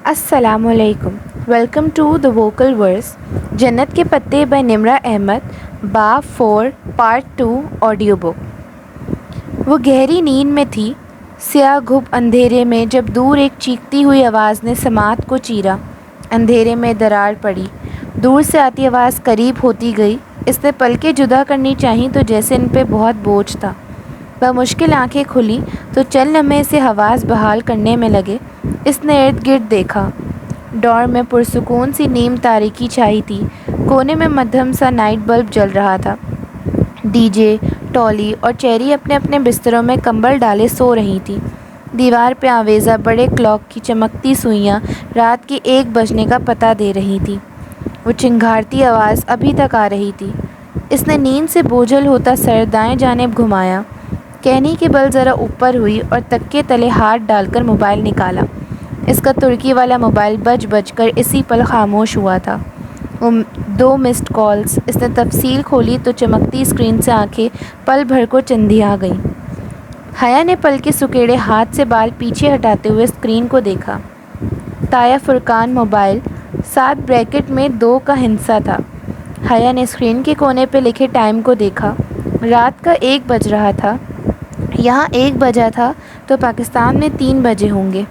السلام علیکم. Welcome to the vocal ورس. جنت کے پتے بائی نمرہ احمد. باب 4 پارٹ 2 آڈیو بک. وہ گہری نیند میں تھی. سیاہ گھپ اندھیرے میں جب دور ایک چیختی ہوئی آواز نے سماعت کو چیرا. اندھیرے میں درار پڑی. دور سے آتی آواز قریب ہوتی گئی. اس نے پلکیں جدا کرنی چاہییں تو جیسے ان پہ بہت بوجھ تھا. بمشکل آنکھیں کھلی تو چند لمحے سے حواس بحال کرنے میں لگے. اس نے ارد گرد دیکھا. ڈور میں پرسکون سی نیم تاریکی چھائی تھی. کونے میں مدھم سا نائٹ بلب جل رہا تھا. ڈی جے، ٹولی اور چیری اپنے اپنے بستروں میں کمبل ڈالے سو رہی تھی. دیوار پہ آویزہ بڑے کلاک کی چمکتی سوئیاں رات کے 1 بجنے کا پتہ دے رہی تھی. وہ چنگھاڑتی آواز ابھی تک آ رہی تھی. اس نے نیند سے بوجھل ہوتا سر دائیں جانب گھمایا. کہنی کے بل ذرا اوپر ہوئی اور تکیے تلے ہاتھ ڈال کر موبائل نکالا. اس کا ترکی والا موبائل بج کر اسی پل خاموش ہوا تھا. وہ 2 مسڈ کالز. اس نے تفصیل کھولی تو چمکتی اسکرین سے آنکھیں پل بھر کو چندھیا گئیں. حیا نے پل کے سکیڑے ہاتھ سے بال پیچھے ہٹاتے ہوئے اسکرین کو دیکھا. تایا فرقان موبائل 7 بریکٹ میں 2 کا ہندسہ تھا. حیا نے اسکرین کے کونے پہ لکھے ٹائم کو دیکھا. رات کا 1 بج رہا تھا. یہاں 1 بجا تھا تو پاکستان میں 3 بجے ہوں گے.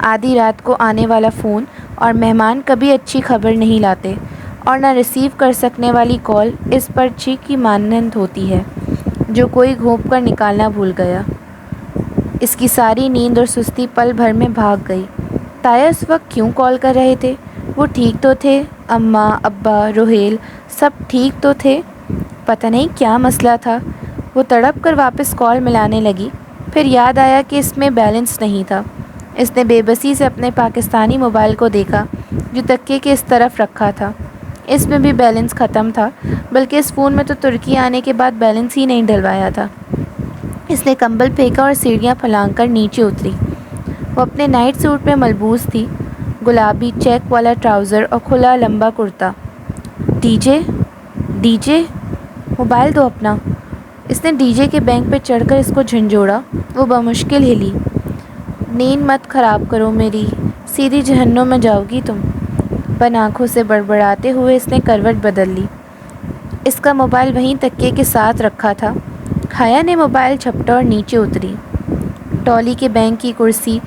آدھی رات کو آنے والا فون اور مہمان کبھی اچھی خبر نہیں لاتے، اور نہ ریسیو کر سکنے والی کال اس پرچی کی مانند ہوتی ہے جو کوئی گھونپ کر نکالنا بھول گیا. اس کی ساری نیند اور سستی پل بھر میں بھاگ گئی. تایا اس وقت کیوں کال کر رہے تھے؟ وہ ٹھیک تو تھے. اماں، ابا، روہیل سب ٹھیک تو تھے. پتہ نہیں کیا مسئلہ تھا. وہ تڑپ کر واپس کال ملانے لگی. پھر یاد آیا کہ اس میں بیلنس نہیں تھا. اس نے بے بسی سے اپنے پاکستانی موبائل کو دیکھا جو تکیے کے اس طرف رکھا تھا. اس میں بھی بیلنس ختم تھا، بلکہ اس فون میں تو ترکی آنے کے بعد بیلنس ہی نہیں ڈلوایا تھا. اس نے کمبل پھینکا اور سیڑھیاں پھلانگ کر نیچے اتری. وہ اپنے نائٹ سوٹ میں ملبوس تھی. گلابی چیک والا ٹراؤزر اور کھلا لمبا کرتا. ڈی جے موبائل دو اپنا. اس نے ڈی جے کے بینک پہ چڑھ کر اس کو جھنجھوڑا. وہ بمشکل ہلی. نیند مت خراب کرو میری، سیدھی جہنم میں جاؤ گی تم. بند آنکھوں سے بڑبڑاتے ہوئے اس نے کروٹ بدل لی. اس کا موبائل وہیں تکیے کے ساتھ رکھا تھا. حیا نے موبائل جھپٹا اور نیچے اتری. ٹولی کے بینک کی کرسی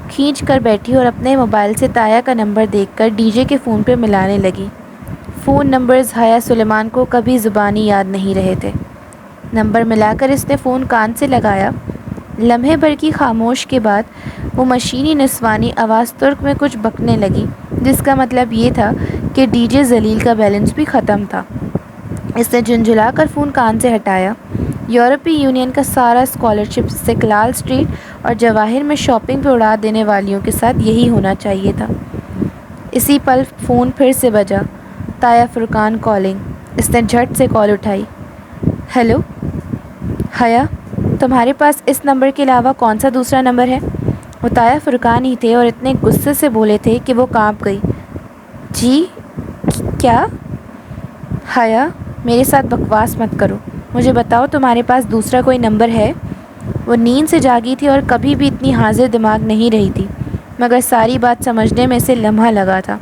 کھینچ کر بیٹھی اور اپنے موبائل سے تایا کا نمبر دیکھ کر ڈی جے کے فون پہ ملانے لگی. فون نمبرز حیا سلیمان کو کبھی زبانی یاد نہیں رہے تھے. نمبر ملا کر اس نے فون کان سے لگایا. لمحے بھر کی خاموش کے بعد وہ مشینی نسوانی آواز ترک میں کچھ بکنے لگی، جس کا مطلب یہ تھا کہ ڈی جے ذلیل کا بیلنس بھی ختم تھا. اس نے جھنجھلا کر فون کان سے ہٹایا. یورپی یونین کا سارا اسکالرشپ استقلال اسٹریٹ اور جواہر میں شاپنگ پہ اڑا دینے والیوں کے ساتھ یہی ہونا چاہیے تھا. اسی پل فون پھر سے بجا. تایا فرقان کالنگ. اس نے جھٹ سے کال اٹھائی. ہیلو حیا، تمہارے پاس اس نمبر کے علاوہ کون سا دوسرا نمبر ہے؟ وہ تایا فرقان ہی تھے اور اتنے غصے سے بولے تھے کہ وہ کانپ گئی. جی کیا؟ حیا، میرے ساتھ بکواس مت کرو. مجھے بتاؤ تمہارے پاس دوسرا کوئی نمبر ہے؟ وہ نیند سے جاگی تھی اور کبھی بھی اتنی حاضر دماغ نہیں رہی تھی، مگر ساری بات سمجھنے میں اسے لمحہ لگا تھا.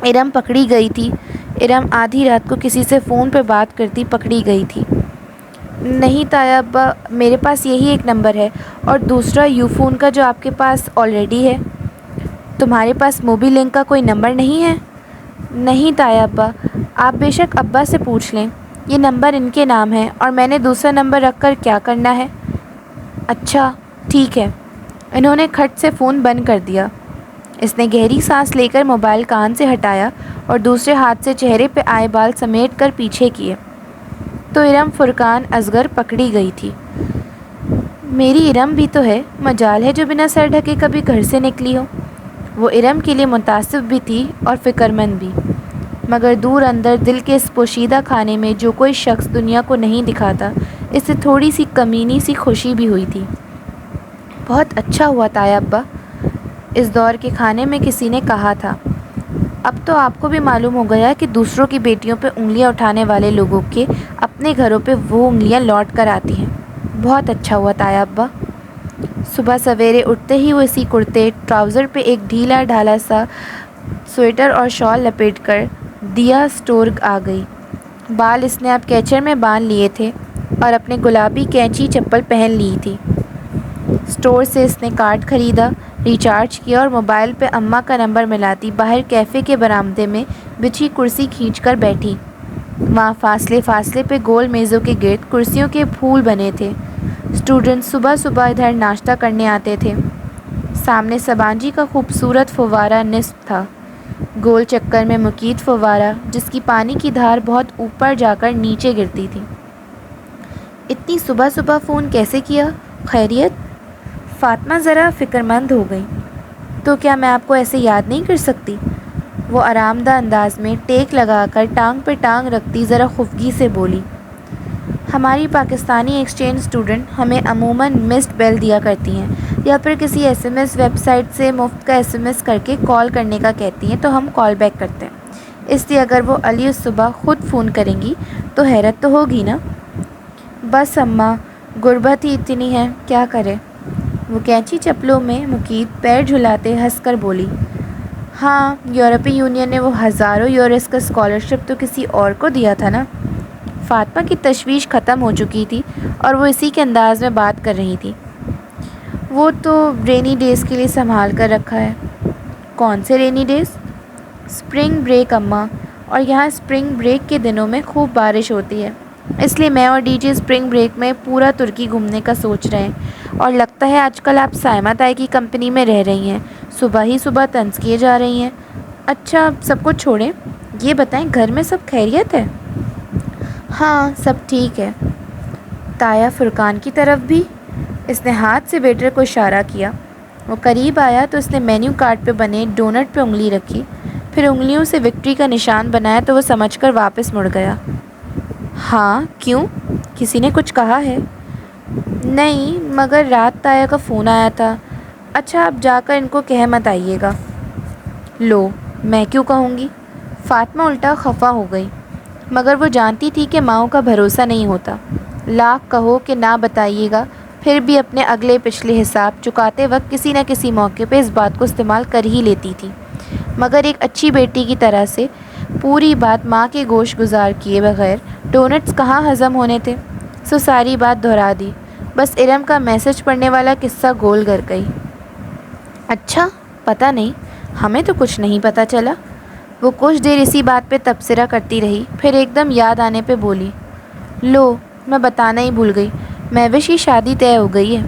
ارم پکڑی گئی تھی. ارم آدھی رات کو کسی سے فون پہ بات کرتی پکڑی گئی تھی. نہیں تایا ابا، میرے پاس یہی ایک نمبر ہے اور دوسرا یو فون کا جو آپ کے پاس آلریڈی ہے. تمہارے پاس موبی لنک کا کوئی نمبر نہیں ہے؟ نہیں تایا ابا، آپ بے شک ابا سے پوچھ لیں. یہ نمبر ان کے نام ہے اور میں نے دوسرا نمبر رکھ کر کیا کرنا ہے؟ اچھا ٹھیک ہے. انہوں نے کھٹ سے فون بند کر دیا. اس نے گہری سانس لے کر موبائل کان سے ہٹایا اور دوسرے ہاتھ سے چہرے پہ آئے بال سمیٹ کر پیچھے کیے. تو ارم فرقان اصغر پکڑی گئی تھی. میری ارم بھی تو ہے. مجال ہے جو بنا سر ڈھکے کبھی گھر سے نکلی ہو. وہ ارم کے لیے متاسف بھی تھی اور فکرمند بھی، مگر دور اندر دل کے اس پوشیدہ خانے میں جو کوئی شخص دنیا کو نہیں دکھاتا، اس سے تھوڑی سی کمینی سی خوشی بھی ہوئی تھی. بہت اچھا ہوا تایا ابا، اس دور کے کھانے میں کسی نے کہا تھا. اب تو آپ کو بھی معلوم ہو گیا کہ دوسروں کی بیٹیوں پہ انگلیاں اٹھانے والے لوگوں کے اپنے گھروں پہ وہ انگلیاں لوٹ کر آتی ہیں. بہت اچھا ہوا تایا ابا. صبح سویرے اٹھتے ہی وہ اسی کرتے ٹراؤزر پہ ایک ڈھیلا ڈھالا سا سویٹر اور شال لپیٹ کر دیا اسٹور آ گئی۔ بال اس نے اب کیچر میں باندھ لیے تھے اور اپنے گلابی کینچی چپل پہن لی تھی۔ اسٹور سے اس نے کارڈ خریدا، ریچارج کیا اور موبائل پہ اماں کا نمبر ملاتی باہر کیفے کے برآمدے میں بچھی کرسی کھینچ کر بیٹھی۔ وہاں فاصلے فاصلے پہ گول میزوں کے گرد کرسیوں کے پھول بنے تھے۔ اسٹوڈنٹ صبح صبح ادھر ناشتہ کرنے آتے تھے۔ سامنے سبانجی کا خوبصورت فوارہ نصب تھا، گول چکر میں مقید فوارہ جس کی پانی کی دھار بہت اوپر جا کر نیچے گرتی تھی۔ اتنی صبح صبح فون کیسے کیا؟ خیریت؟ فاطمہ ذرا فکرمند ہو گئی۔ تو کیا میں آپ کو ایسے یاد نہیں کر سکتی؟ وہ آرام دہ انداز میں ٹیک لگا کر ٹانگ پہ ٹانگ رکھتی ذرا خفگی سے بولی۔ ہماری پاکستانی ایکسچینج اسٹوڈنٹ ہمیں عموماً مسڈ بیل دیا کرتی ہیں یا پھر کسی S M S website سے مفت کا ایس ایم ایس کر کے کال کرنے کا کہتی ہیں تو ہم کال بیک کرتے ہیں۔ اس لیے اگر وہ علی صبح خود فون کریں گی تو حیرت تو ہوگی نا۔ بس اماں، غربت ہی اتنی ہے، کیا کرے؟ وہ کینچی چپلوں میں مقید پیر جھلاتے ہنس کر بولی۔ ہاں، یورپی یونین نے وہ ہزاروں یورس کا اسکالرشپ تو کسی اور کو دیا تھا نا۔ فاطمہ کی تشویش ختم ہو چکی تھی اور وہ اسی کے انداز میں بات کر رہی تھی۔ وہ تو رینی ڈیز کے لیے سنبھال کر رکھا ہے۔ کون سے رینی ڈیز؟ اسپرنگ بریک اماں، اور یہاں اسپرنگ بریک کے دنوں میں خوب بارش ہوتی ہے، اس لیے میں اور ڈی جے اسپرنگ بریک میں پورا ترکی گھومنے کا سوچ رہے ہیں۔ اور لگتا ہے آج کل آپ سائمہ تائی کی کمپنی میں رہ رہی ہیں، صبح ہی صبح طنز کیے جا رہی ہیں۔ اچھا سب کچھ چھوڑیں، یہ بتائیں گھر میں سب خیریت ہے؟ ہاں سب ٹھیک ہے۔ تایا فرقان کی طرف بھی؟ اس نے ہاتھ سے ویٹر کو اشارہ کیا۔ وہ قریب آیا تو اس نے مینیو کارڈ پہ بنے ڈونٹ پہ انگلی رکھی، پھر انگلیوں سے وکٹری کا نشان بنایا تو وہ سمجھ کر واپس مڑ گیا۔ ہاں کیوں؟ کسی نے کچھ کہا ہے؟ نہیں، مگر رات تایا کا فون آیا تھا۔ اچھا آپ جا کر ان کو کہہ مت آئیے گا۔ لو، میں کیوں کہوں گی؟ فاطمہ الٹا خفا ہو گئی، مگر وہ جانتی تھی کہ ماؤں کا بھروسہ نہیں ہوتا۔ لاکھ کہو کہ نہ بتائیے گا، پھر بھی اپنے اگلے پچھلے حساب چکاتے وقت کسی نہ کسی موقع پہ اس بات کو استعمال کر ہی لیتی تھی۔ مگر ایک اچھی بیٹی کی طرح سے پوری بات ماں کے گوش گزار کیے بغیر ڈونٹس کہاں ہضم ہونے تھے، سو ساری بات دہرا دی، بس ارم کا میسج پڑھنے والا قصہ گول کر گئی۔ اچھا پتہ نہیں، ہمیں تو کچھ نہیں پتہ چلا۔ وہ کچھ دیر اسی بات پہ تبصرہ کرتی رہی، پھر ایک دم یاد آنے پہ بولی، لو میں بتانا ہی بھول گئی، مہوش کی شادی طے ہو گئی ہے۔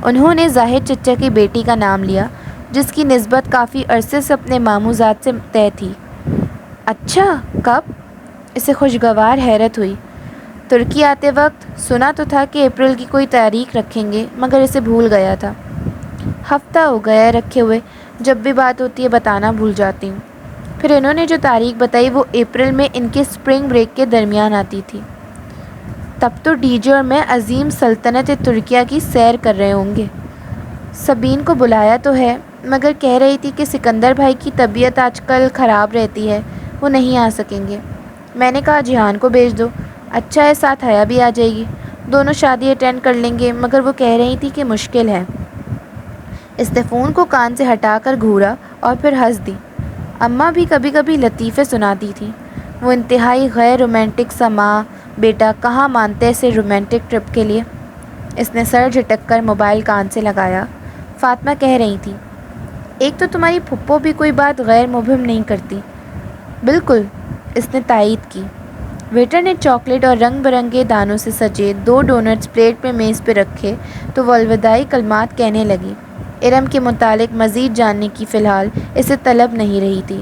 انہوں نے زاہد چچا کی بیٹی کا نام لیا جس کی نسبت کافی عرصے سے اپنے ماموزاد سے طے تھی۔ اچھا کب؟ اسے خوشگوار حیرت ہوئی۔ ترکی آتے وقت سنا تو تھا کہ اپریل کی کوئی تاریخ رکھیں گے، مگر اسے بھول گیا تھا۔ ہفتہ ہو گیا رکھے ہوئے، جب بھی بات ہوتی ہے بتانا بھول جاتی ہوں۔ پھر انہوں نے جو تاریخ بتائی وہ اپریل میں ان کے اسپرنگ بریک کے درمیان آتی تھی۔ تب تو ڈی جے اور میں عظیم سلطنت ترکیہ کی سیر کر رہے ہوں گے۔ سبین کو بلایا تو ہے، مگر کہہ رہی تھی کہ سکندر بھائی کی طبیعت آج کل خراب رہتی ہے، وہ نہیں آ سکیں گے۔ میں نے کہا جہان کو بھیج دو، اچھا ہے ساتھ حیا بھی آ جائے گی، دونوں شادی اٹینڈ کر لیں گے، مگر وہ کہہ رہی تھی کہ مشکل ہے۔ اس نے فون کو کان سے ہٹا کر گھورا اور پھر ہنس دی۔ اماں بھی کبھی کبھی لطیفے سناتی تھیں۔ وہ انتہائی غیر رومانٹک سا ماں بیٹا کہاں مانتے ایسے رومانٹک ٹرپ کے لیے۔ اس نے سر جھٹک کر موبائل کان سے لگایا۔ فاطمہ کہہ رہی تھی، ایک تو تمہاری پھپھو بھی کوئی بات غیر مبہم نہیں کرتی۔ بالکل، اس نے تائید کی۔ ویٹر نے چاکلیٹ اور رنگ برنگے دانوں سے سجے 2 ڈونٹس پلیٹ میں میز پہ رکھے تو وہ الوداعی کلمات کہنے لگی۔ ارم کے متعلق مزید جاننے کی فی الحال اسے طلب نہیں رہی تھی۔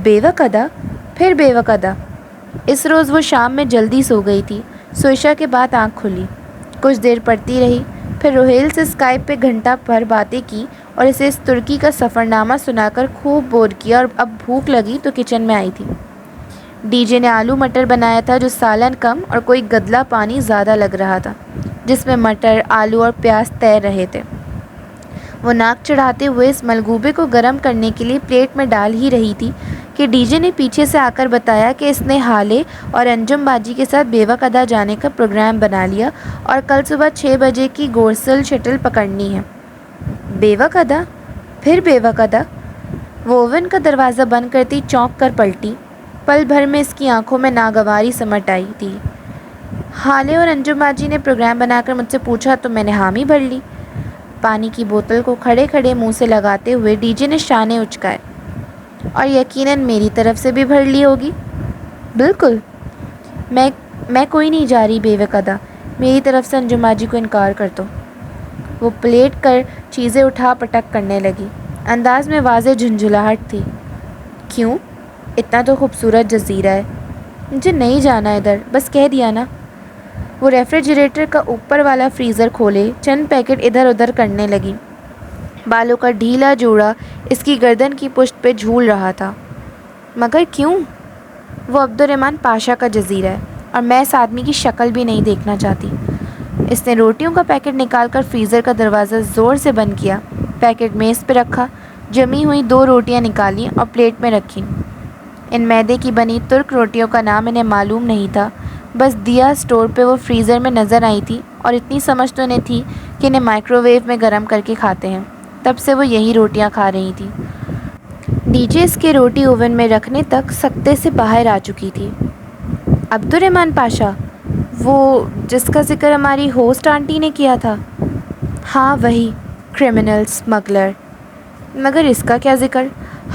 بیوک ادا؟ پھر بیوک ادا؟ اس روز وہ شام میں جلدی سو گئی تھی، سو عشاء کے بعد آنکھ کھلی، کچھ دیر پڑھتی رہی، پھر روہیل سے اسکائپ پہ گھنٹہ بھر باتیں کی اور اسے اس ترکی کا سفرنامہ سنا کر خوب بور کیا، اور اب بھوک لگی تو کچن میں آئی تھی۔ ڈی جے نے آلو مٹر بنایا تھا جو سالن کم اور کوئی گدلا پانی زیادہ لگ رہا تھا، جس میں مٹر، آلو اور پیاز تیر رہے تھے۔ وہ ناک چڑھاتے ہوئے اس ملغوبے کو گرم کرنے کے لیے پلیٹ میں ڈال ہی رہی تھی کہ ڈی جے نے پیچھے سے آ کر بتایا کہ اس نے ہالے اور انجم باجی کے ساتھ بیوہ قدا جانے کا پروگرام بنا لیا اور کل صبح 6 بجے کی گورسل شٹل پکڑنی ہے۔ بیوہ قدا؟ پھر بیوہ قدا؟ وہ اوون کا دروازہ بند کرتی چونک کر پلٹی۔ پل بھر میں اس کی آنکھوں میں ناگواری سمٹ آئی تھی۔ ہالے اور انجم باجی نے پروگرام بنا کر مجھ سے پوچھا تو میں نے حامی بھر لی۔ پانی کی بوتل کو کھڑے کھڑے منہ سے لگاتے ہوئے ڈی جے نے شانے اچکائے۔ اور یقیناً میری طرف سے بھی بھر لی ہوگی؟ بالکل۔ میں کوئی نہیں جا رہی بیوہ قدا، میری طرف سے انجم باجی کو انکار کر دو۔ وہ پلیٹ کر چیزیں اٹھا پٹک کرنے لگی۔ انداز میں واضح جھنجھلاہٹ تھی۔ کیوں؟ اتنا تو خوبصورت جزیرہ ہے۔ مجھے نہیں جانا ادھر، بس کہہ دیا نا۔ وہ ریفریجریٹر کا اوپر والا فریزر کھولے چند پیکٹ ادھر ادھر کرنے لگی۔ بالوں کا ڈھیلا جوڑا اس کی گردن کی پشت پہ جھول رہا تھا۔ مگر کیوں؟ وہ عبدالرحمن پاشا کا جزیرہ ہے اور میں اس آدمی کی شکل بھی نہیں دیکھنا چاہتی۔ اس نے روٹیوں کا پیکٹ نکال کر فریزر کا دروازہ زور سے بند کیا، پیکٹ میز پہ رکھا، جمی ہوئی 2 روٹیاں نکالیں اور پلیٹ میں رکھیں۔ ان میدے کی بنی ترک روٹیوں کا نام انہیں معلوم نہیں تھا، بس دیا اسٹور پہ وہ فریزر میں نظر آئی تھی اور اتنی سمجھ تو انہیں تھی کہ انہیں مائکرو ویو میں گرم کر کے کھاتے ہیں۔ تب سے وہ یہی روٹیاں کھا رہی تھی۔ ڈی جے اس کے روٹی اوون میں رکھنے تک سکتے سے باہر آ چکی تھی۔ عبدالرحمن پاشا، وہ جس کا ذکر ہماری ہوسٹ آنٹی نے کیا تھا؟ ہاں وہی، کرمنل اسمگلر۔ مگر اس کا کیا ذکر؟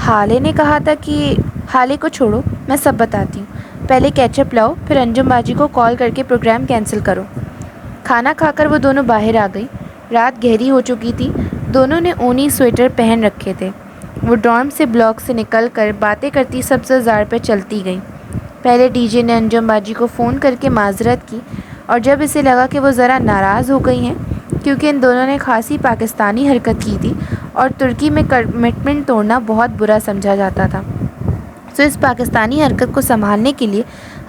حالے نے کہا تھا کہ… حالے کو چھوڑو، میں سب بتاتی ہوں۔ پہلے کیچپ لاؤ، پھر انجم باجی کو کال کر کے پروگرام کینسل کرو۔ کھانا کھا کر وہ دونوں باہر آ گئی۔ رات گہری ہو چکی تھی، دونوں نے اونی سویٹر پہن رکھے تھے۔ وہ ڈارم سے بلاک سے نکل کر باتیں کرتی سبز زار پہ چلتی گئیں۔ پہلے ڈی جے نے انجم باجی کو فون کر کے معذرت کی اور جب اسے لگا کہ وہ ذرا ناراض ہو گئی ہیں کیونکہ ان دونوں نے خاصی پاکستانی حرکت کی تھی اور ترکی میں کمٹمنٹ توڑنا بہت برا سمجھا جاتا تھا، تو اس پاکستانی حرکت کو سنبھالنے کے لیے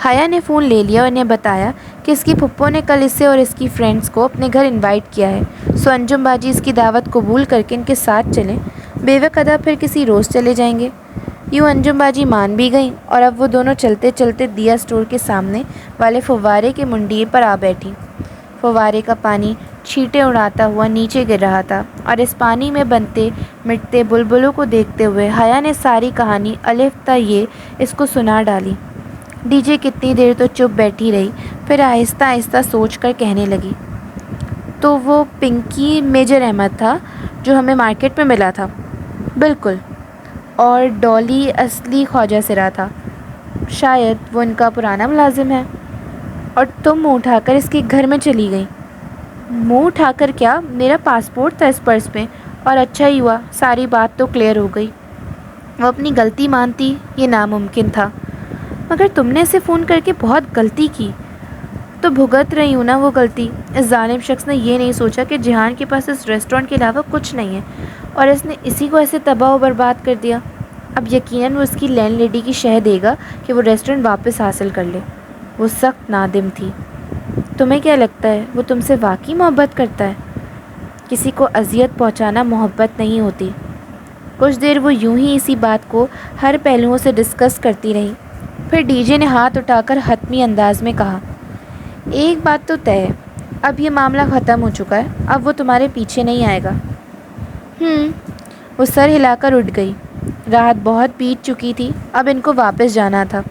حیا نے فون لے لیا اور انہیں بتایا کہ اس کی پھپھو نے کل اسے اور اس کی فرینڈز کو اپنے گھر انوائٹ کیا ہے، سو انجم باجی اس کی دعوت قبول کر کے ان کے ساتھ چلیں، بیوہ قدا پھر کسی روز چلے جائیں گے۔ یوں انجم باجی مان بھی گئیں اور اب وہ دونوں چلتے چلتے دیا اسٹور کے سامنے والے فوارے کے منڈیر پر آ بیٹھی۔ فوارے کا پانی چھینٹیں اڑاتا ہوا نیچے گر رہا تھا اور اس پانی میں بنتے مٹتے بلبلوں کو دیکھتے ہوئے حیا نے ساری کہانی الف تا یہ اس کو سنا ڈالی۔ ڈی جے کتنی دیر تو چپ بیٹھی رہی، پھر آہستہ آہستہ سوچ کر کہنے لگی، تو وہ پنکی میجر احمد تھا جو ہمیں مارکیٹ میں ملا تھا؟ بالکل۔ اور ڈالی اصلی خواجہ سرا تھا؟ شاید وہ ان کا پرانا ملازم ہے۔ اور تم منہ اٹھا کر اس کے گھر میں چلی گئی؟ منہ اٹھا کر کیا، میرا پاسپورٹ تھا اس پرس پہ، اور اچھا ہی ہوا، ساری بات تو کلیئر ہو گئی۔ وہ اپنی غلطی مانتی، یہ ناممکن تھا۔ مگر تم نے اسے فون کر کے بہت غلطی کی۔ تو بھگت رہی ہوں نا وہ غلطی۔ اس ظالم شخص نے یہ نہیں سوچا کہ جہان کے پاس اس ریسٹورنٹ کے علاوہ کچھ نہیں ہے اور اس نے اسی کو ایسے تباہ و برباد کر دیا۔ اب یقیناً وہ اس کی لینڈ لیڈی کی شہ دے گا کہ وہ ریسٹورنٹ واپس حاصل کر لے۔ وہ سخت نادم تھی۔ تمہیں کیا لگتا ہے وہ تم سے واقعی محبت کرتا ہے؟ کسی کو اذیت پہنچانا محبت نہیں ہوتی۔ کچھ دیر وہ یوں ہی اسی بات کو ہر پہلوؤں سے ڈسکس کرتی رہی، پھر ڈی جے نے ہاتھ اٹھا کر حتمی انداز میں کہا، ایک بات تو طے ہے، اب یہ معاملہ ختم ہو چکا ہے، اب وہ تمہارے پیچھے نہیں آئے گا۔ وہ سر ہلا کر اٹھ گئی۔ رات بہت بیت چکی تھی، اب ان کو واپس جانا تھا۔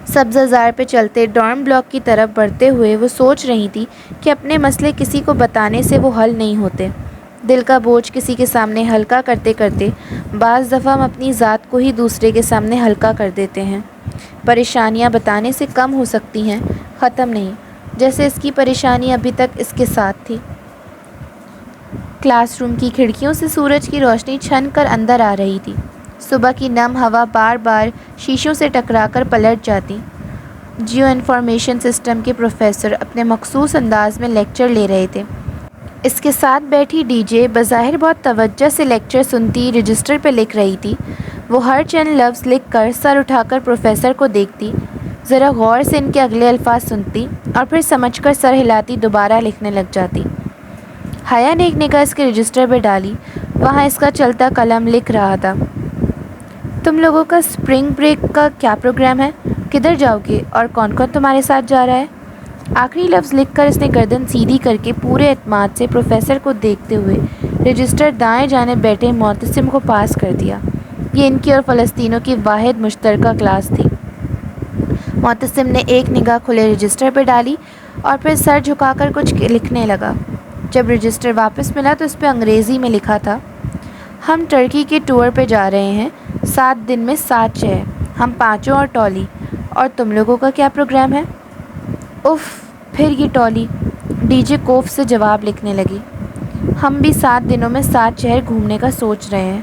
سبز زار پہ چلتے ڈارم بلاک کی طرف بڑھتے ہوئے وہ سوچ رہی تھی کہ اپنے مسئلے کسی کو بتانے سے وہ حل نہیں ہوتے۔ دل کا بوجھ کسی کے سامنے ہلکا کرتے کرتے بعض دفعہ ہم اپنی ذات کو ہی دوسرے کے سامنے ہلکا کر دیتے ہیں۔ پریشانیاں بتانے سے کم ہو سکتی ہیں، ختم نہیں، جیسے اس کی پریشانی ابھی تک اس کے ساتھ تھی۔ کلاس روم کی کھڑکیوں سے سورج کی روشنی چھن کر اندر آ رہی تھی۔ صبح کی نم ہوا بار بار شیشوں سے ٹکرا کر پلٹ جاتی۔ جیو انفارمیشن سسٹم کے پروفیسر اپنے مخصوص انداز میں لیکچر لے رہے تھے۔ اس کے ساتھ بیٹھی ڈی جے بظاہر بہت توجہ سے لیکچر سنتی رجسٹر پہ لکھ رہی تھی۔ وہ ہر چند لفظ لکھ کر سر اٹھا کر پروفیسر کو دیکھتی، ذرا غور سے ان کے اگلے الفاظ سنتی اور پھر سمجھ کر سر ہلاتی دوبارہ لکھنے لگ جاتی۔ حیا نے ایک نگاہ اس کے رجسٹر پہ ڈالی. وہاں اس کا چلتا قلم لکھ رہا تھا. تم لوگوں کا اسپرنگ بریک کا کیا پروگرام ہے؟ کدھر جاؤ گے اور کون کون تمہارے ساتھ جا رہا ہے؟ آخری لفظ لکھ کر اس نے گردن سیدھی کر کے پورے اعتماد سے پروفیسر کو دیکھتے ہوئے رجسٹر دائیں جانب بیٹھے معتصم کو پاس کر دیا. یہ ان کی اور فلسطینیوں کی واحد مشترکہ کلاس تھی. معتصم نے ایک نگاہ کھلے رجسٹر پہ ڈالی اور پھر سر جھکا کر کچھ لکھنے لگا. جب رجسٹر واپس ملا تو اس پہ انگریزی میں لکھا تھا: ہم ٹرکی کے ٹور پہ جا رہے ہیں. 7 دن میں 7 شہر. ہم پانچوں اور ٹولی. اور تم لوگوں کا کیا پروگرام ہے؟ اف، پھر یہ ٹولی. ڈی جے کوف سے جواب لکھنے لگی. ہم بھی 7 دنوں میں 7 شہر گھومنے کا سوچ رہے ہیں.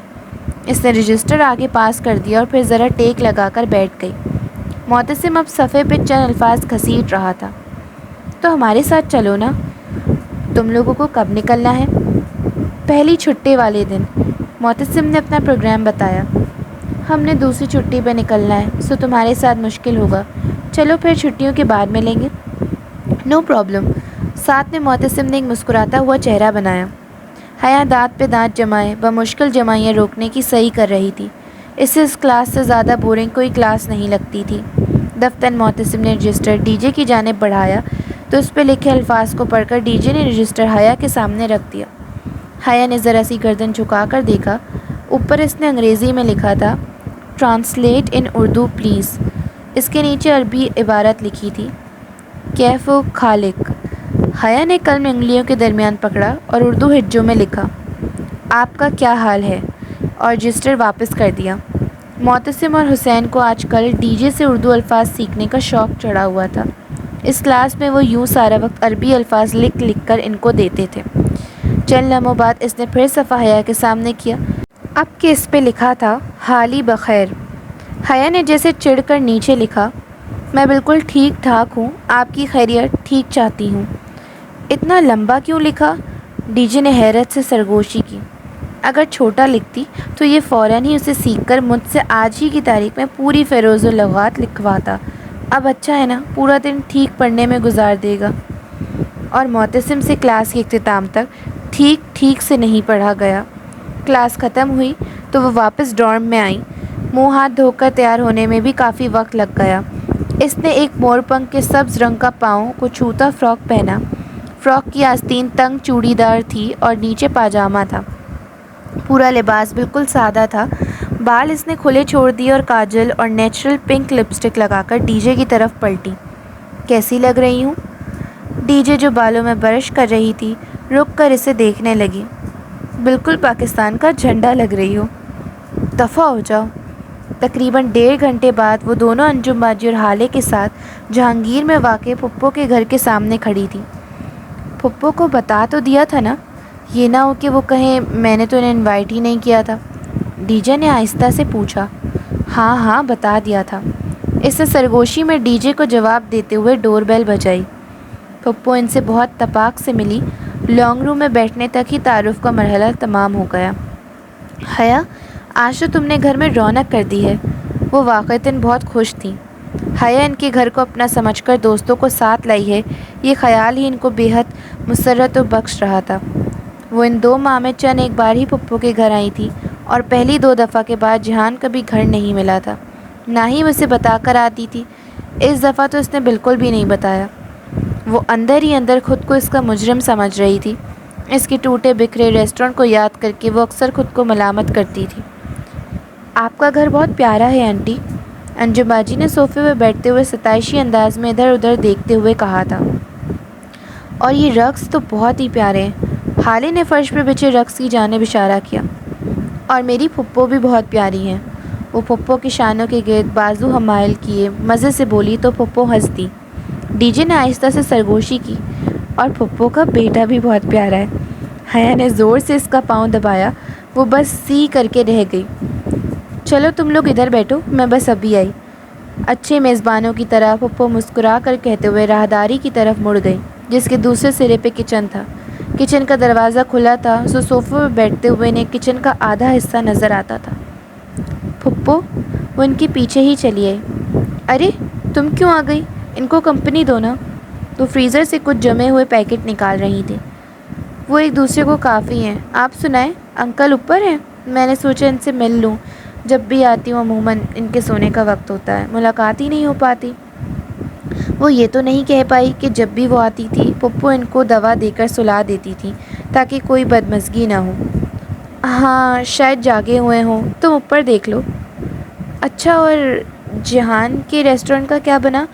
اس نے رجسٹر آگے پاس کر دیا اور پھر ذرا ٹیک لگا کر بیٹھ گئی. معتصم اب صفحے پہ چند الفاظ گھسیٹ رہا تھا. تو ہمارے ساتھ چلو نا. تم لوگوں کو کب نکلنا ہے؟ پہلی چھٹی والے دن. معتصم نے اپنا پروگرام بتایا. ہم نے دوسری چھٹی پہ نکلنا ہے، سو تمہارے ساتھ مشکل ہوگا. چلو پھر چھٹیوں کے بعد ملیں گے. No problem. ساتھ میں معتصم نے ایک مسکراتا ہوا چہرہ بنایا. حیا دانت پہ دانت جمائے بمشکل جمائیاں روکنے کی صحیح کر رہی تھی. اسے اس کلاس سے زیادہ بورنگ کوئی کلاس نہیں لگتی تھی. دفتر معتصم نے رجسٹر ڈی جے کی جانب بڑھایا تو اس پہ لکھے الفاظ کو پڑھ کر ڈی جے نے رجسٹر حیا کے سامنے رکھ دیا. حیا نے ذرا سی گردن جھکا کر دیکھا. اوپر اس نے انگریزی میں لکھا تھا: ٹرانسلیٹ ان اردو پلیز. اس کے نیچے عربی عبارت لکھی تھی: کیف و خالق. حیا نے قلم انگلیوں کے درمیان پکڑا اور اردو ہجوں میں لکھا: آپ کا کیا حال ہے، اور رجسٹر واپس کر دیا. معتصم اور حسین کو آج کل ڈی جے سے اردو الفاظ سیکھنے کا شوق چڑھا ہوا تھا. اس کلاس میں وہ یوں سارا وقت عربی الفاظ لکھ لکھ کر ان کو دیتے تھے. چند لمحوں بعد اس نے پھر صفحہ حیا کے سامنے کیا. اب کہ اس پہ لکھا تھا: حالی بخیر. حیا نے جیسے چڑھ کر نیچے لکھا: میں بالکل ٹھیک ٹھاک ہوں، آپ کی خیریت ٹھیک چاہتی ہوں. اتنا لمبا کیوں لکھا؟ ڈی جے نے حیرت سے سرگوشی کی. اگر چھوٹا لکھتی تو یہ فوراً ہی اسے سیکھ کر مجھ سے آج ہی کی تاریخ میں پوری فیروز و لغات لکھواتا. اب اچھا ہے نا، پورا دن ٹھیک پڑھنے میں گزار دے گا. اور معتصم سے کلاس کے اختتام تک ٹھیک ٹھیک سے نہیں پڑھا گیا. کلاس ختم ہوئی تو وہ واپس ڈارم میں آئیں. منہ ہاتھ دھو کر تیار ہونے میں بھی کافی وقت لگ گیا. اس نے ایک مور پنکھ کے سبز رنگ کا پاؤں کو چھوتا فراک پہنا. فراک کی آستین تنگ چوڑی دار تھی اور نیچے پاجامہ تھا. پورا لباس بالکل سادہ تھا. بال اس نے کھلے چھوڑ دیے اور کاجل اور نیچرل پنک لپسٹک لگا کر ڈی جے کی طرف پلٹی. کیسی لگ رہی ہوں؟ ڈی جے جو بالوں میں برش کر رہی تھی رک کر اسے دیکھنے لگی. بالکل پاکستان کا جھنڈا لگ رہی ہو. دفع ہو جاؤ. تقریباً 1.5 گھنٹے بعد وہ دونوں انجم باجی اور ہالے کے ساتھ جہانگیر میں واقع پھپھو کے گھر کے سامنے کھڑی تھی. پھپھو کو بتا تو دیا تھا نا؟ یہ نہ ہو کہ وہ کہیں میں نے تو انہیں انوائٹ ہی نہیں کیا تھا. ڈی جے نے آہستہ سے پوچھا. ہاں ہاں بتا دیا تھا. اس نے سرگوشی میں ڈی جے کو جواب دیتے ہوئے ڈور بیل بجائی. پھپھو ان سے بہت تپاک سے ملی. لانگ روم میں بیٹھنے تک ہی تعارف کا مرحلہ تمام ہو گیا. حیا، آج تو تم نے گھر میں رونق کر دی ہے. وہ واقعتاً بہت خوش تھیں. حیا ان کے گھر کو اپنا سمجھ کر دوستوں کو ساتھ لائی ہے، یہ خیال ہی ان کو بے حد مسرت و بخش رہا تھا. وہ ان 2 ماہ میں چند ایک بار ہی پھپھو کے گھر آئی تھی اور پہلی 2 دفعہ کے بعد جہان کبھی گھر نہیں ملا تھا. نہ ہی وہ اسے بتا کر آتی تھی. اس دفعہ تو اس نے بالکل بھی نہیں بتایا. وہ اندر ہی اندر خود کو اس کا مجرم سمجھ رہی تھی. اس کے ٹوٹے بکھرے ریسٹورنٹ کو یاد کر کے وہ اکثر خود کو ملامت کرتی تھی. آپ کا گھر بہت پیارا ہے آنٹی. انجم باجی نے صوفے پہ بیٹھتے ہوئے ستائشی انداز میں ادھر ادھر دیکھتے ہوئے کہا تھا. اور یہ رقص تو بہت ہی پیارے ہیں. حالے نے فرش پہ بچھے رقص کی جانب اشارہ کیا. اور میری پھپھو بھی بہت پیاری ہیں. وہ پھپھو کی شانوں کے گرد بازو حمائل کیے مزے سے بولی تو پھپھو ہنس دی. ڈی جے نے آہستہ سے سرگوشی کی. اور پھپھو کا بیٹا بھی بہت پیارا ہے. حیا نے زور سے اس کا پاؤں دبایا. وہ بس سی کر کے رہ گئی. چلو تم لوگ ادھر بیٹھو، میں بس ابھی آئی. اچھے میزبانوں کی طرح پھپھو مسکرا کر کہتے ہوئے راہداری کی طرف مڑ گئی جس کے دوسرے سرے پہ کچن تھا. کچن کا دروازہ کھلا تھا سو صوفے پہ بیٹھتے ہوئے انہیں کچن کا آدھا حصہ نظر آتا تھا. پھپھو، وہ ان کے پیچھے ہی چلی آئی. ارے تم کیوں آ گئی؟ ان کو کمپنی دو نا. وہ فریزر سے کچھ جمے ہوئے پیکٹ نکال رہی تھی. وہ ایک دوسرے کو کافی ہیں۔ آپ سنائیں، انکل اوپر ہیں؟ میں نے سوچا ان سے مل لوں، جب بھی آتی ہوں عموماً ان کے سونے کا وقت ہوتا ہے، ملاقات ہی نہیں ہو پاتی۔ وہ یہ تو نہیں کہہ پائی کہ جب بھی وہ آتی تھی پپو ان کو دوا دے کر سلا دیتی تھی تاکہ کوئی بدمزگی نہ ہو۔ ہاں شاید جاگے ہوئے ہوں، تم اوپر دیکھ لو۔ اچھا، اور جہان کے ریسٹورنٹ کا کیا بنا؟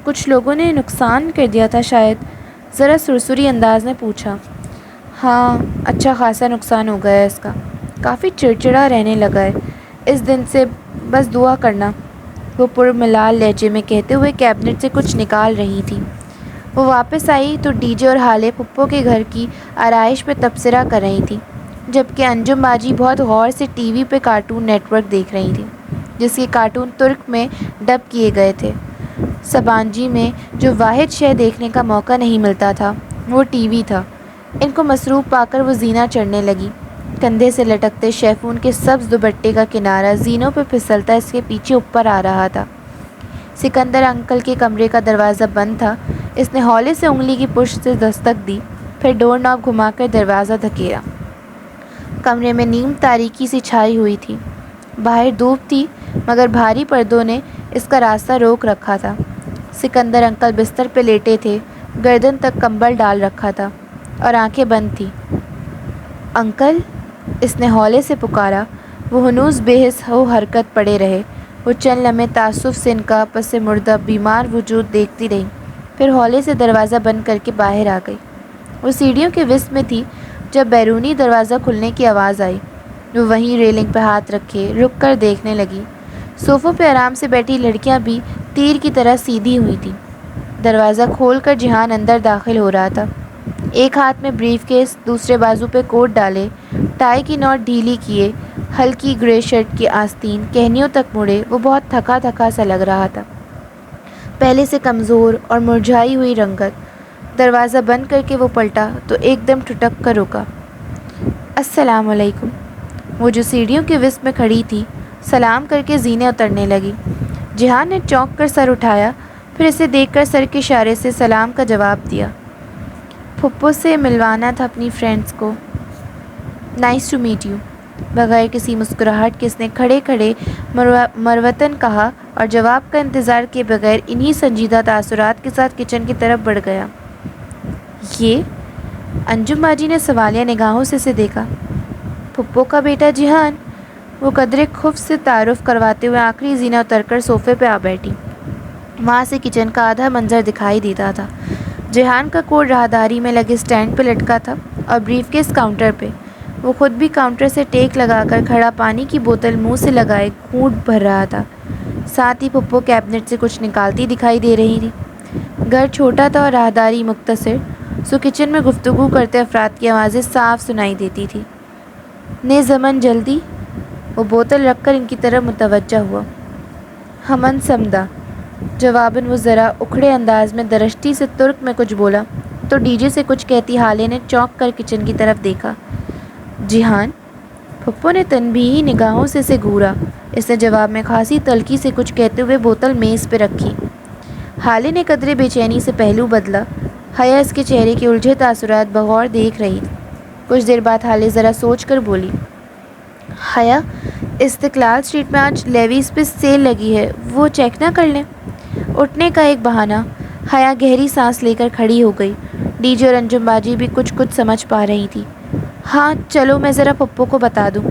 کچھ لوگوں نے نقصان کر دیا تھا شاید، ذرا سرسری انداز میں پوچھا۔ ہاں اچھا خاصا نقصان ہو گیا ہے اس کا، کافی چڑچڑا رہنے لگا ہے اس دن سے، بس دعا کرنا، وہ پرملال لہجے میں کہتے ہوئے کیبنٹ سے کچھ نکال رہی تھی۔ وہ واپس آئی تو ڈی جے اور ہالے پپو کے گھر کی آرائش پہ تبصرہ کر رہی تھی، جبکہ انجم باجی بہت غور سے ٹی وی پہ کارٹون نیٹ ورک دیکھ رہی تھی، جس کے کارٹون ترک میں ڈب کیے گئے تھے۔ سبانجی میں جو واحد شے دیکھنے کا موقع نہیں ملتا تھا وہ ٹی وی تھا۔ ان کو مصروف پا کر وہ زینہ چڑھنے لگی۔ کندھے سے لٹکتے شیفون کے سبز دوپٹے کا کنارہ زینوں پہ پھسلتا اس کے پیچھے اوپر آ رہا تھا۔ سکندر انکل کے کمرے کا دروازہ بند تھا۔ اس نے ہولے سے انگلی کی پشت سے دستک دی، پھر ڈور ناب گھما کر دروازہ دھکیلا۔ کمرے میں نیم تاریکی سی چھائی ہوئی تھی۔ باہر دھوپ تھی مگر بھاری پردوں نے اس کا راستہ روک رکھا تھا۔ سکندر انکل بستر پہ لیٹے تھے، گردن تک کمبل ڈال رکھا تھا اور آنکھیں بند تھیں۔ انکل، اس نے ہولے سے پکارا۔ وہ ہنوز بے حس ہو حرکت پڑے رہے۔ وہ چند لمحے تعصب سے ان کا پس مردہ بیمار وجود دیکھتی رہی، پھر ہولے سے دروازہ بند کر کے باہر آ گئی۔ وہ سیڑھیوں کے وسط میں تھی جب بیرونی دروازہ کھلنے کی آواز آئی۔ وہ وہیں ریلنگ پہ ہاتھ رکھے رک کر دیکھنے لگی۔ صوفوں پہ آرام سے بیٹھی لڑکیاں بھی تیر کی طرح سیدھی ہوئی تھیں۔ دروازہ کھول کر جہان اندر داخل ہو رہا تھا، ایک ہاتھ میں بریف کیس، دوسرے بازو پہ کوٹ ڈالے، ٹائی کی نوٹ ڈھیلی کیے، ہلکی گرے شرٹ کی آستین کہنیوں تک مڑے۔ وہ بہت تھکا تھکا سا لگ رہا تھا، پہلے سے کمزور اور مرجھائی ہوئی رنگت۔ دروازہ بند کر کے وہ پلٹا تو ایک دم ٹھٹک کر رکا۔ السلام علیکم۔ وہ جو سیڑھیوں کے وسط میں کھڑی تھی سلام کر کے زینے اترنے لگی۔ جہان نے چونک کر سر اٹھایا، پھر اسے دیکھ کر سر کے اشارے سے سلام کا جواب دیا۔ پھپھو سے ملوانا تھا اپنی فرینڈز کو۔ نائس ٹو میٹ یو، بغیر کسی مسکراہٹ کے اس نے کھڑے کھڑے مروتاً کہا اور جواب کا انتظار کیے بغیر انہی سنجیدہ تاثرات کے ساتھ کچن کی طرف بڑھ گیا۔ یہ؟ انجم باجی نے سوالیہ نگاہوں سے اسے دیکھا۔ پھپھو کا بیٹا جہان، وہ قدرے خف سے تعارف کرواتے ہوئے آخری زینہ اتر کر صوفے پہ آ بیٹھی۔ وہاں سے کچن کا آدھا منظر دکھائی دیتا تھا۔ جہان کا کوٹ راہداری میں لگے سٹینڈ پہ لٹکا تھا اور بریف کیس کاؤنٹر پہ۔ وہ خود بھی کاؤنٹر سے ٹیک لگا کر کھڑا پانی کی بوتل منہ سے لگائے گھونٹ بھر رہا تھا۔ ساتھ ہی پھپھو کیبنٹ سے کچھ نکالتی دکھائی دے رہی تھی۔ گھر چھوٹا تھا اور راہداری مختصر، سو کچن میں گفتگو کرتے افراد کی آوازیں صاف سنائی دیتی تھی۔ نے زمن جلدی؟ وہ بوتل رکھ کر ان کی طرف متوجہ ہوا۔ ہمن سمدہ، جواباً وہ ذرا اکھڑے انداز میں درشٹی سے ترک میں کچھ بولا تو ڈی جے سے کچھ کہتی ہالے نے چونک کر کچن کی طرف دیکھا۔ جہان؟ پھپھو نے تنبیہی نگاہوں سے اسے گھورا۔ اس نے جواب میں خاصی تلخی سے کچھ کہتے ہوئے بوتل میز پہ رکھی۔ ہالے نے قدرے بے چینی سے پہلو بدلا۔ حیا اس کے چہرے کے الجھے تاثرات بغور دیکھ رہی تھی۔ کچھ دیر بعد ہالے ذرا سوچ کر بولی، حیا، استقلال اسٹریٹ میں آج لیویز پہ سیل لگی ہے، وہ چیک نہ کر لیں؟ اٹھنے کا ایک بہانہ۔ حیا گہری سانس لے کر کھڑی ہو گئی۔ ڈی جے اور انجم باجی بھی کچھ سمجھ پا رہی تھی۔ ہاں چلو، میں ذرا پپو کو بتا دوں۔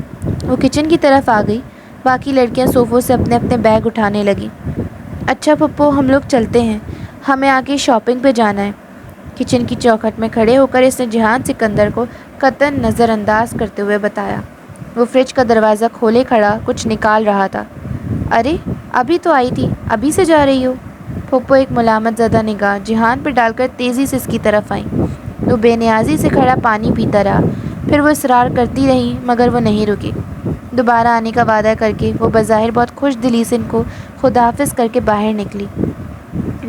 وہ کچن کی طرف آ گئی۔ باقی لڑکیاں صوفوں سے اپنے اپنے بیگ اٹھانے لگیں۔ اچھا پپو، ہم لوگ چلتے ہیں، ہمیں آگے شاپنگ پہ جانا ہے۔ کچن کی چوکھٹ میں کھڑے ہو کر اس نے جہان سکندر کو قطعاً نظر انداز کرتے ہوئے بتایا۔ وہ فریج کا دروازہ کھولے کھڑا کچھ نکال رہا تھا۔ ارے ابھی تو آئی تھی، ابھی سے جا رہی ہو؟ پھپھو ایک ملامت زدہ نگاہ جہان پہ ڈال کر تیزی سے اس کی طرف آئیں۔ وہ بے نیازی سے کھڑا پانی پیتا رہا، پھر وہ اصرار کرتی رہی مگر وہ نہیں رکی۔ دوبارہ آنے کا وعدہ کر کے وہ بظاہر بہت خوش دلی سے ان کو خدا حافظ کر کے باہر نکلی۔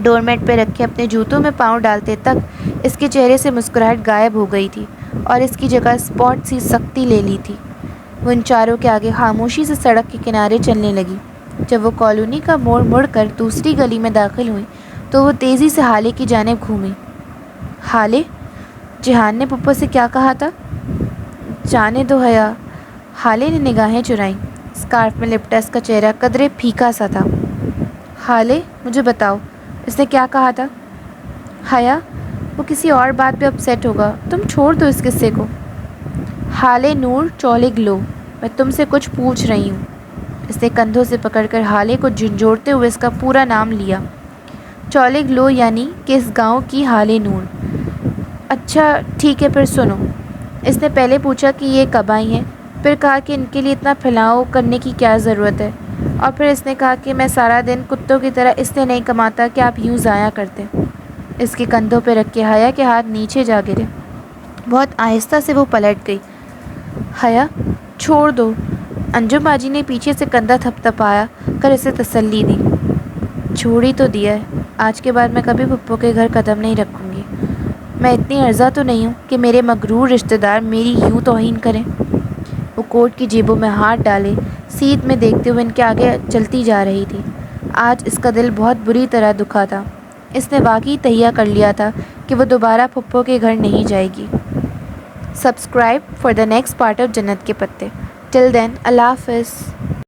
ڈور میٹ پہ رکھے اپنے جوتوں میں پاؤں ڈالتے تک اس کے چہرے سے مسکراہٹ غائب ہو گئی تھی اور اس کی جگہ اسپاٹ سی سختی لے لی تھی۔ وہ ان چاروں کے آگے خاموشی سے سڑک کے کنارے چلنے لگی۔ جب وہ کالونی کا موڑ مڑ کر دوسری گلی میں داخل ہوئی تو وہ تیزی سے ہالے کی جانب گھومی۔ ہالے؟ جہان نے پھپھو سے کیا کہا تھا؟ جانے دو حیا، ہالے نے نگاہیں چرائیں۔ اسکارف میں لپٹا اس کا چہرہ قدرے پھیکا سا تھا۔ ہالے، مجھے بتاؤ، اس نے کیا کہا تھا؟ حیا، وہ کسی اور بات پہ اپسیٹ ہوگا، تم چھوڑ دو اس قصے کو۔ ہالے نور چولگ لو، میں تم سے کچھ پوچھ رہی ہوں۔ اس نے کندھوں سے پکڑ کر ہالے کو جھنجھوڑتے ہوئے اس کا پورا نام لیا۔ چولگ لو یعنی کہ اس گاؤں کی ہالے نور۔ اچھا ٹھیک ہے، پھر سنو۔ اس نے پہلے پوچھا کہ یہ کب آئی ہیں، پھر کہا کہ ان کے لیے اتنا پھیلاؤ کرنے کی کیا ضرورت ہے، اور پھر اس نے کہا کہ میں سارا دن کتوں کی طرح اس لیے نہیں کماتا کہ آپ یوں ضائع کرتے۔ اس کے کندھوں پہ رکھ کے حیا کے ہاتھ نیچے جا گرے۔ بہت آہستہ سے وہ پلٹ گئی۔ حیا، چھوڑ دو۔ انجم باجی نے پیچھے سے کندھا تھپ تھپایا کر اسے تسلی دی۔ چھوڑ ہی تو دیا ہے، آج کے بعد میں کبھی پھپھو کے گھر قدم نہیں رکھوں گی۔ میں اتنی ارزا تو نہیں ہوں کہ میرے مغرور رشتہ دار میری یوں توہین کریں۔ وہ کوٹ کی جیبوں میں ہاتھ ڈالے سیٹ میں دیکھتے ہوئے ان کے آگے چلتی جا رہی تھی۔ آج اس کا دل بہت بری طرح دکھا تھا۔ اس نے واقعی تہیہ کر لیا تھا کہ وہ دوبارہ پھپھو کے گھر نہیں جائے گی۔ Subscribe for the next part of جنت کے پتے۔ ٹل دین، اللہ حافظ۔